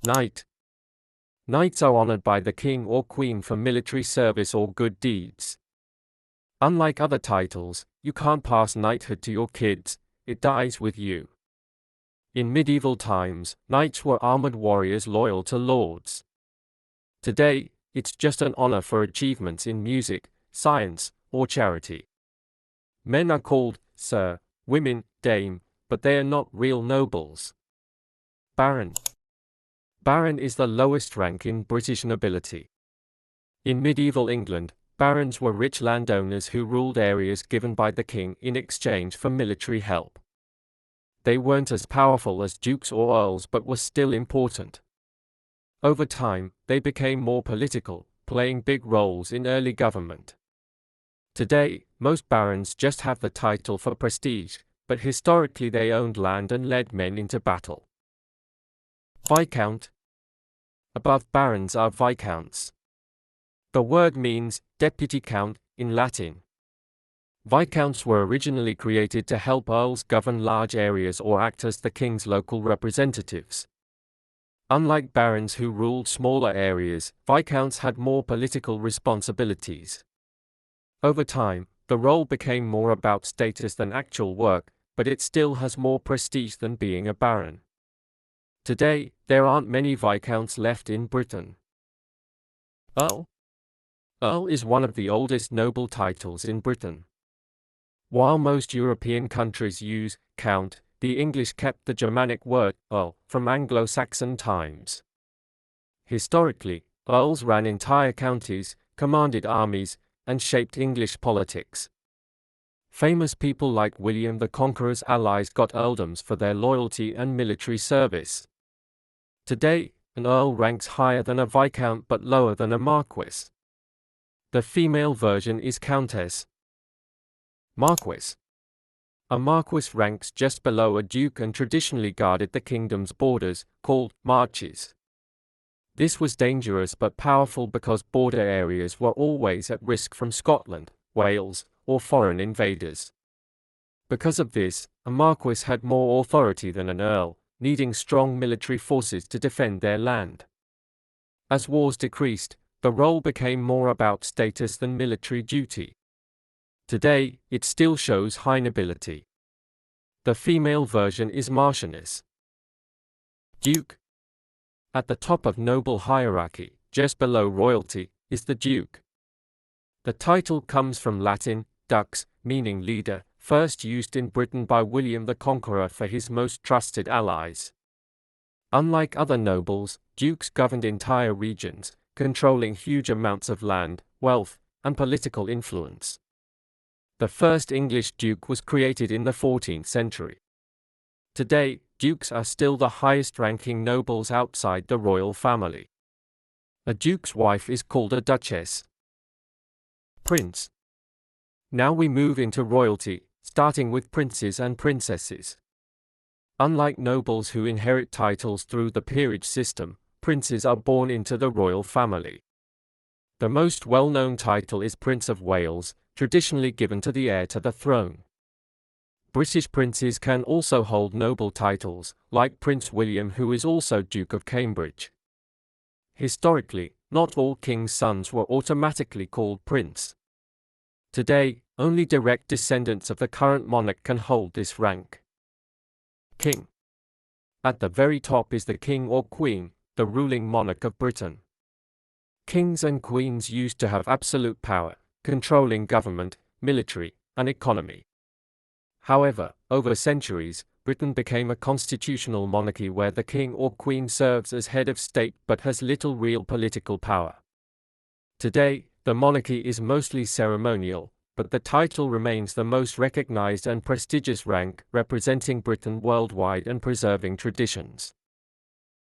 Knight. Knights are honored by the king or queen for military service or good deeds. Unlike other titles, you can't pass knighthood to your kids, it dies with you. In medieval times, knights were armored warriors loyal to lords. Today, it's just an honor for achievements in music, science, or charity. Men are called Sir, women, Dame, but they are not real nobles. Baron. Baron is the lowest rank in British nobility. In medieval England, barons were rich landowners who ruled areas given by the king in exchange for military help. They weren't as powerful as dukes or earls but were still important. Over time, they became more political, playing big roles in early government. Today, most barons just have the title for prestige, but historically they owned land and led men into battle. Viscount. Above barons are viscounts. The word means deputy count in Latin. Viscounts were originally created to help earls govern large areas or act as the king's local representatives. Unlike barons who ruled smaller areas, viscounts had more political responsibilities. Over time, the role became more about status than actual work, but it still has more prestige than being a baron. Today, there aren't many viscounts left in Britain. Earl. Earl is one of the oldest noble titles in Britain. While most European countries use count, the English kept the Germanic word earl from Anglo-Saxon times. Historically, earls ran entire counties, commanded armies, and shaped English politics. Famous people like William the Conqueror's allies got earldoms for their loyalty and military service. Today, an earl ranks higher than a viscount but lower than a marquess. The female version is countess. Marquess. A marquess ranks just below a duke and traditionally guarded the kingdom's borders, called marches. This was dangerous but powerful because border areas were always at risk from Scotland, Wales, or foreign invaders. Because of this, a marquess had more authority than an earl, needing strong military forces to defend their land. As wars decreased, the role became more about status than military duty. Today, it still shows high nobility. The female version is marchioness. Duke. At the top of noble hierarchy, just below royalty, is the duke. The title comes from Latin, dux, meaning leader, first used in Britain by William the Conqueror for his most trusted allies. Unlike other nobles, dukes governed entire regions, controlling huge amounts of land, wealth, and political influence. The first English duke was created in the 14th century. Today, dukes are still the highest-ranking nobles outside the royal family. A duke's wife is called a duchess. Prince. Now we move into royalty, starting with princes and princesses. Unlike nobles who inherit titles through the peerage system, princes are born into the royal family. The most well-known title is Prince of Wales, traditionally given to the heir to the throne. British princes can also hold noble titles, like Prince William, who is also Duke of Cambridge. Historically, not all kings' sons were automatically called prince. Today, only direct descendants of the current monarch can hold this rank. King. At the very top is the king or queen, the ruling monarch of Britain. Kings and queens used to have absolute power, controlling government, military, and economy. However, over centuries, Britain became a constitutional monarchy where the king or queen serves as head of state but has little real political power. Today, the monarchy is mostly ceremonial, but the title remains the most recognized and prestigious rank, representing Britain worldwide and preserving traditions.